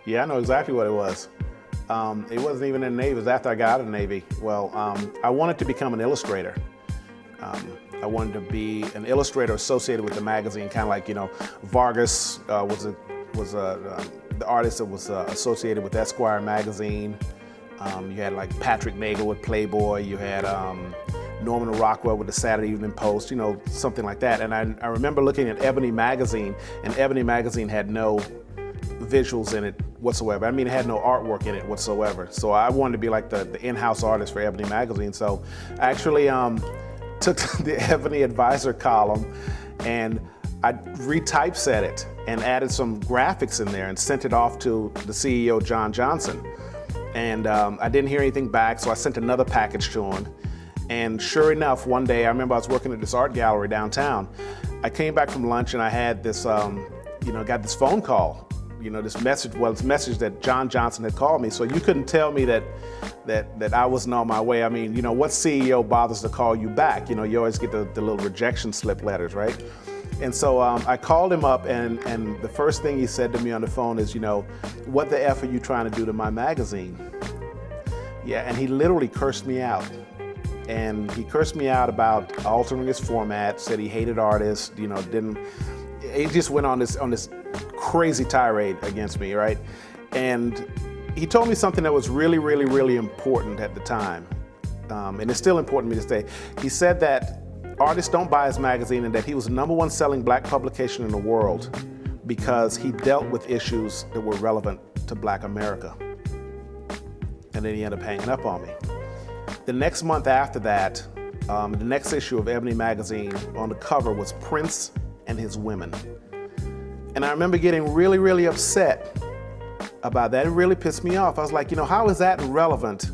Yeah, I know exactly what it was. It wasn't even in the Navy. It was after I got out of the Navy. Well, I wanted to become an illustrator. I wanted to be an illustrator associated with the magazine, kind of like, Vargas the artist that was associated with Esquire magazine. You had like Patrick Nagel with Playboy. You had Norman Rockwell with the Saturday Evening Post, something like that. And I remember looking at Ebony magazine, and Ebony magazine had no visuals in it whatsoever. I mean, it had no artwork in it whatsoever. So I wanted to be like the in-house artist for Ebony magazine. So I actually took the Ebony Advisor column and I retypeset it and added some graphics in there and sent it off to the CEO, John Johnson. And I didn't hear anything back, so I sent another package to him. And sure enough, one day, I remember I was working at this art gallery downtown. I came back from lunch and I had this, got this phone call. This message that John Johnson had called me. So you couldn't tell me that I wasn't on my way. I mean, what CEO bothers to call you back? You always get the little rejection slip letters, right? And so I called him up, and the first thing he said to me on the phone is, what the F are you trying to do to my magazine? Yeah, and he literally cursed me out. And he cursed me out about altering his format, said he hated artists, he just went on this crazy tirade against me, right? And he told me something that was really, really, really important at the time. And it's still important to me to say. He said that artists don't buy his magazine and that he was the #1 selling black publication in the world because he dealt with issues that were relevant to Black America. And then he ended up hanging up on me. The next month after that, the next issue of Ebony magazine, on the cover was Prince and his women. And I remember getting really, really upset about that. It really pissed me off. I was like, how is that relevant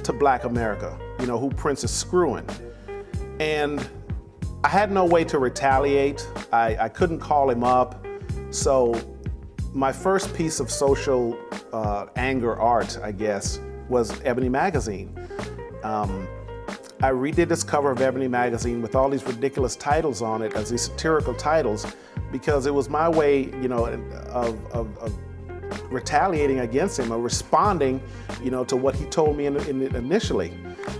to Black America? Who Prince is screwing. And I had no way to retaliate. I couldn't call him up. So my first piece of social anger art, I guess, was Ebony magazine. I redid this cover of Ebony magazine with all these ridiculous titles on it, as these satirical titles, because it was my way, of retaliating against him, or responding, to what he told me initially.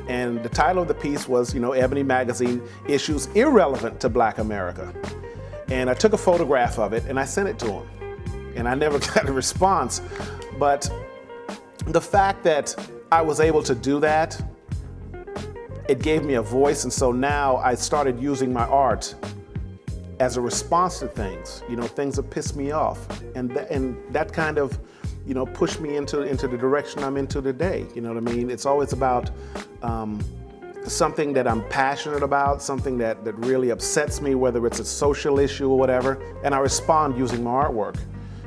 And the title of the piece was, Ebony magazine, issues irrelevant to Black America. And I took a photograph of it and I sent it to him. And I never got a response. But the fact that I was able to do that, it gave me a voice. And so now I started using my art as a response to things, things that piss me off. And that kind of, pushed me into the direction I'm into today. You know what I mean? It's always about something that I'm passionate about, something that really upsets me, whether it's a social issue or whatever, and I respond using my artwork.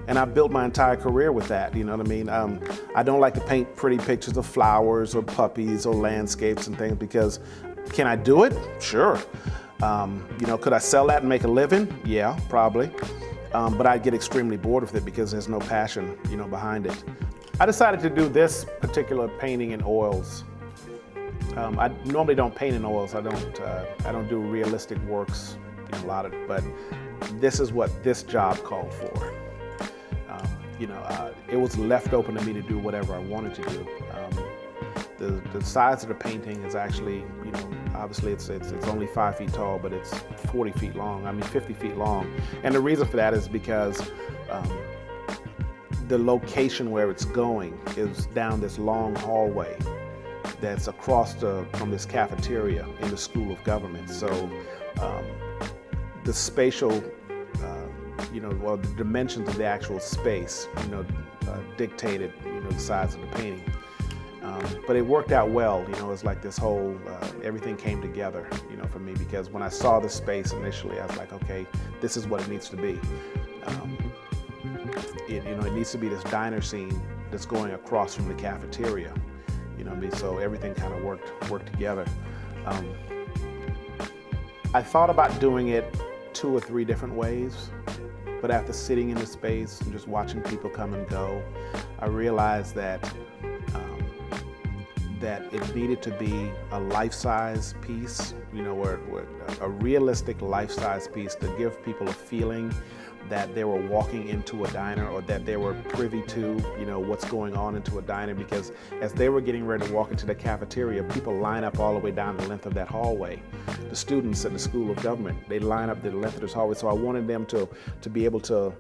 And I built my entire career with that, you know what I mean? I don't like to paint pretty pictures of flowers or puppies or landscapes and things, because can I do it? Sure. Could I sell that and make a living? Yeah, probably. But I'd get extremely bored with it because there's no passion, behind it. I decided to do this particular painting in oils. I normally don't paint in oils. I don't do realistic works a lot of, but this is what this job called for. It was left open to me to do whatever I wanted to do. The size of the painting is actually, obviously it's only 5 feet tall, but it's 40 feet long. 50 feet long. And the reason for that is because the location where it's going is down this long hallway that's across from this cafeteria in the School of Government. So the spatial, the dimensions of the actual space, dictated, the size of the painting. But it worked out well, it's like this whole, everything came together, for me, because when I saw the space initially, I was like, okay, this is what it needs to be. It needs to be this diner scene that's going across from the cafeteria, so everything kind of worked together. I thought about doing it 2 or 3 different ways, but after sitting in the space and just watching people come and go, I realized that that it needed to be a life-size piece, or a realistic life-size piece to give people a feeling that they were walking into a diner, or that they were privy to, what's going on into a diner, because as they were getting ready to walk into the cafeteria, people line up all the way down the length of that hallway. The students at the School of Government, they line up the length of this hallway. So I wanted them to be able to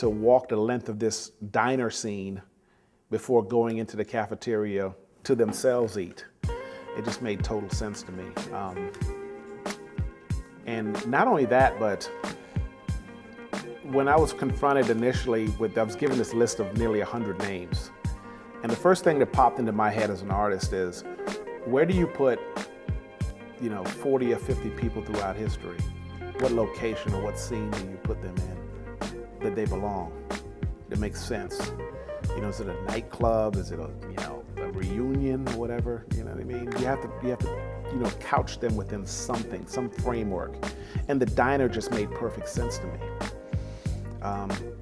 walk the length of this diner scene before going into the cafeteria to themselves eat. It just made total sense to me. And not only that, but when I was confronted initially I was given this list of nearly 100 names. And the first thing that popped into my head as an artist is, where do you put, 40 or 50 people throughout history? What location or what scene do you put them in that they belong, that makes sense? Is it a nightclub? Is it a reunion or whatever? You know what I mean? You have to couch them within something, some framework. And the diner just made perfect sense to me.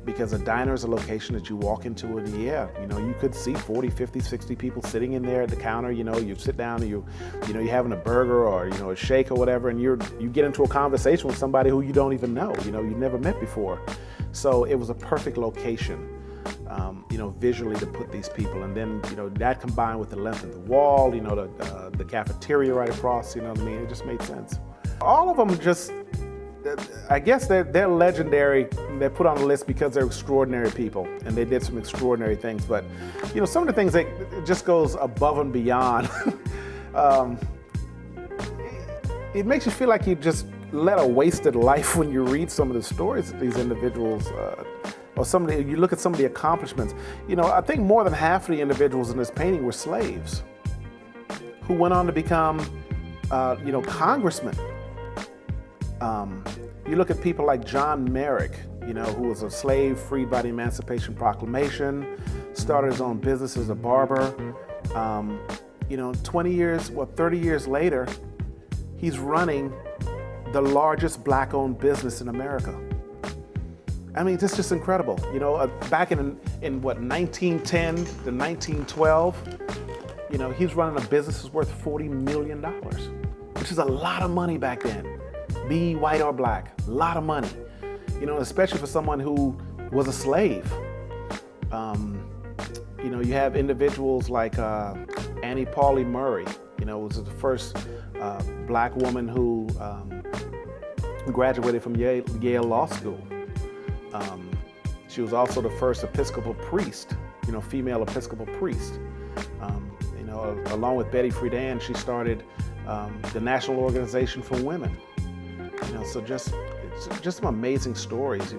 Because a diner is a location that you walk into, and you could see 40, 50, 60 people sitting in there at the counter. You sit down and you're having a burger or a shake or whatever, and you get into a conversation with somebody who you don't even know, you've never met before. So it was a perfect location, visually, to put these people. And then that combined with the length of the wall, the cafeteria right across, it just made sense. All of them just, I guess they're legendary. They're put on the list because they're extraordinary people and they did some extraordinary things. But some of the things that just goes above and beyond. It makes you feel like you just led a wasted life when you read some of the stories that these individuals, or you look at some of the accomplishments. I think more than half of the individuals in this painting were slaves who went on to become, congressmen. You look at people like John Merrick, who was a slave freed by the Emancipation Proclamation, started his own business as a barber. 30 years later, he's running the largest black-owned business in America. I mean, it's just incredible. Back in 1910 to 1912, he's running a business that's worth $40 million, which is a lot of money back then. Be white or black, a lot of money, especially for someone who was a slave. You have individuals like Annie Pauley Murray, was the first black woman who graduated from Yale Law School. She was also the first Episcopal priest, female Episcopal priest. Along with Betty Friedan, she started the National Organization for Women. So it's just some amazing stories.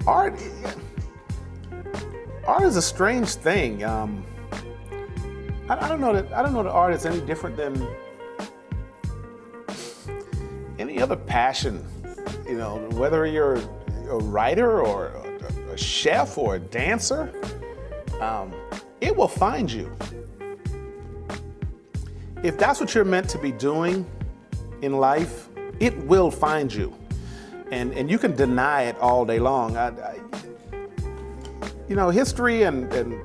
Art is a strange thing. I don't know that art is any different than any other passion. Whether you're a writer or a chef or a dancer, it will find you. If that's what you're meant to be doing in life, it will find you. And you can deny it all day long. History and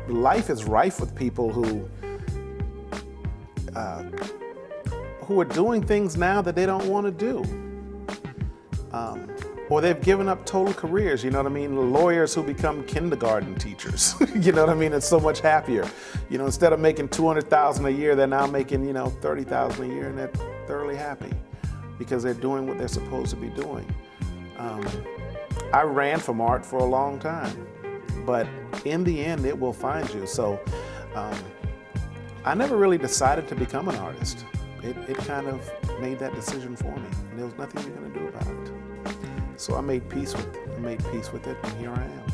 life is rife with people who are doing things now that they don't want to do. Or they've given up total careers, Lawyers who become kindergarten teachers, It's so much happier. Instead of making $200,000 a year, they're now making, $30,000 a year, and they're thoroughly happy because they're doing what they're supposed to be doing. I ran from art for a long time, but in the end, it will find you. So I never really decided to become an artist. It kind of made that decision for me, and there was nothing you're going to do about it. So I made peace with it, and here I am.